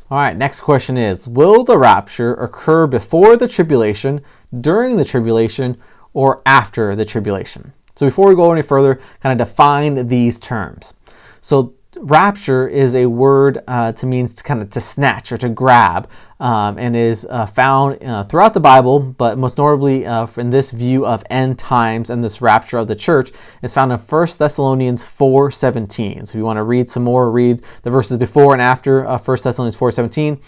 All right, next question is, will the rapture occur before the tribulation, during the tribulation, or after the tribulation? So before we go any further, kind of define these terms. So rapture is a word to means to kind of to snatch or to grab, and is found throughout the Bible, but most notably in this view of end times and this rapture of the church is found in 1 Thessalonians 4:17. So if you want to read some more, read the verses before and after 1 Thessalonians 4:17.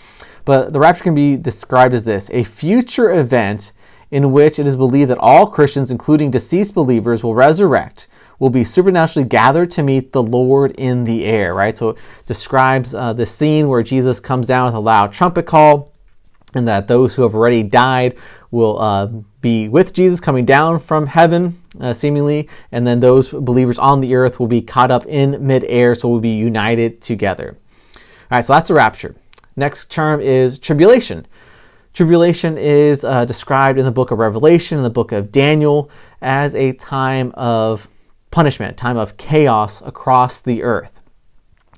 But the rapture can be described as this: a future event in which it is believed that all Christians, including deceased believers, will resurrect, will be supernaturally gathered to meet the Lord in the air, right? So it describes the scene where Jesus comes down with a loud trumpet call, and that those who have already died will be with Jesus coming down from heaven, seemingly, and then those believers on the earth will be caught up in midair, so we'll be united together. All right, so that's the rapture. Next term is tribulation. Tribulation is described in the book of Revelation, in the book of Daniel, as a time of punishment, time of chaos across the earth.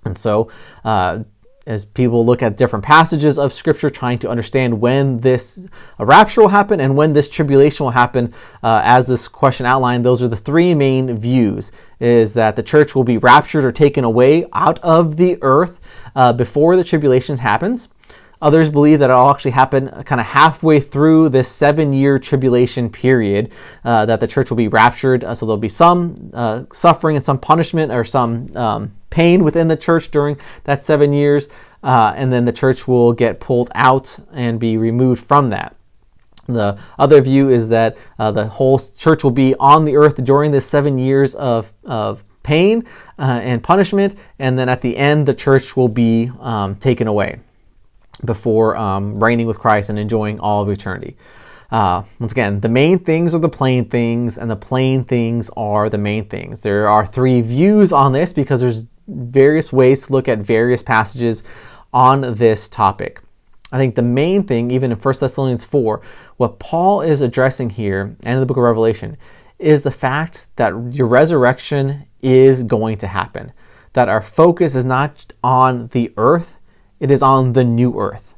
And so as people look at different passages of Scripture trying to understand when this rapture will happen and when this tribulation will happen, as this question outlined, those are the three main views, is that the church will be raptured or taken away out of the earth before the tribulation happens. Others believe that it'll actually happen kind of halfway through this 7-year tribulation period, that the church will be raptured. So there'll be some suffering and some punishment or some pain within the church during that 7 years, and then the church will get pulled out and be removed from that. The other view is that the whole church will be on the earth during this 7 years of pain and punishment, and then at the end the church will be taken away before reigning with Christ and enjoying all of eternity. Once again, the main things are the plain things, and the plain things are the main things. There are three views on this because there's various ways to look at various passages on this topic. I think the main thing, even in 1 Thessalonians 4, what Paul is addressing here and in the book of Revelation, is the fact that your resurrection is going to happen. That our focus is not on the earth, it is on the new earth,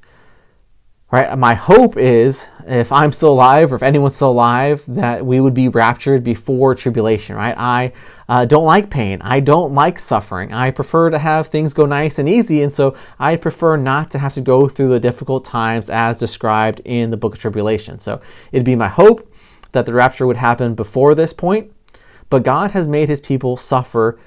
right? My hope is, if I'm still alive or if anyone's still alive, that we would be raptured before tribulation, right? I don't like pain. I don't like suffering. I prefer to have things go nice and easy, and so I prefer not to have to go through the difficult times as described in the book of Tribulation. So it'd be my hope that the rapture would happen before this point, but God has made his people suffer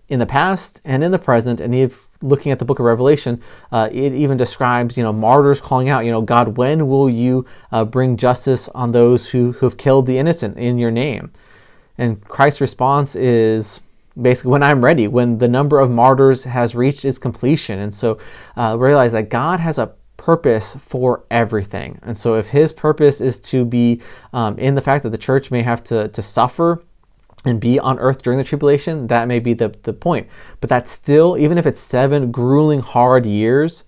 in the past and in the present, and if looking at the book of Revelation, it even describes, martyrs calling out, God, when will you bring justice on those who have killed the innocent in your name? And Christ's response is basically, when I'm ready, when the number of martyrs has reached its completion. And so realize that God has a purpose for everything. And so if his purpose is to be in the fact that the church may have to suffer and be on earth during the tribulation, that may be the point. But that's still, even if it's 7 grueling, hard years,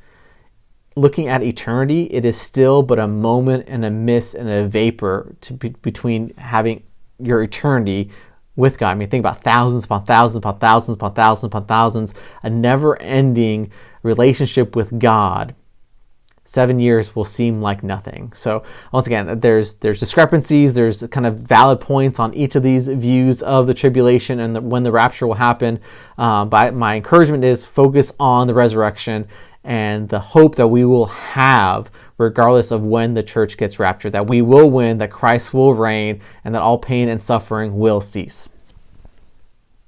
looking at eternity, it is still but a moment and a mist and a vapor between having your eternity with God. I mean, think about thousands upon thousands upon thousands upon thousands upon thousands, a never-ending relationship with God. 7 years will seem like nothing. So once again, there's discrepancies, there's kind of valid points on each of these views of the tribulation and when the rapture will happen. But my encouragement is focus on the resurrection and the hope that we will have regardless of when the church gets raptured, that we will win, that Christ will reign, and that all pain and suffering will cease.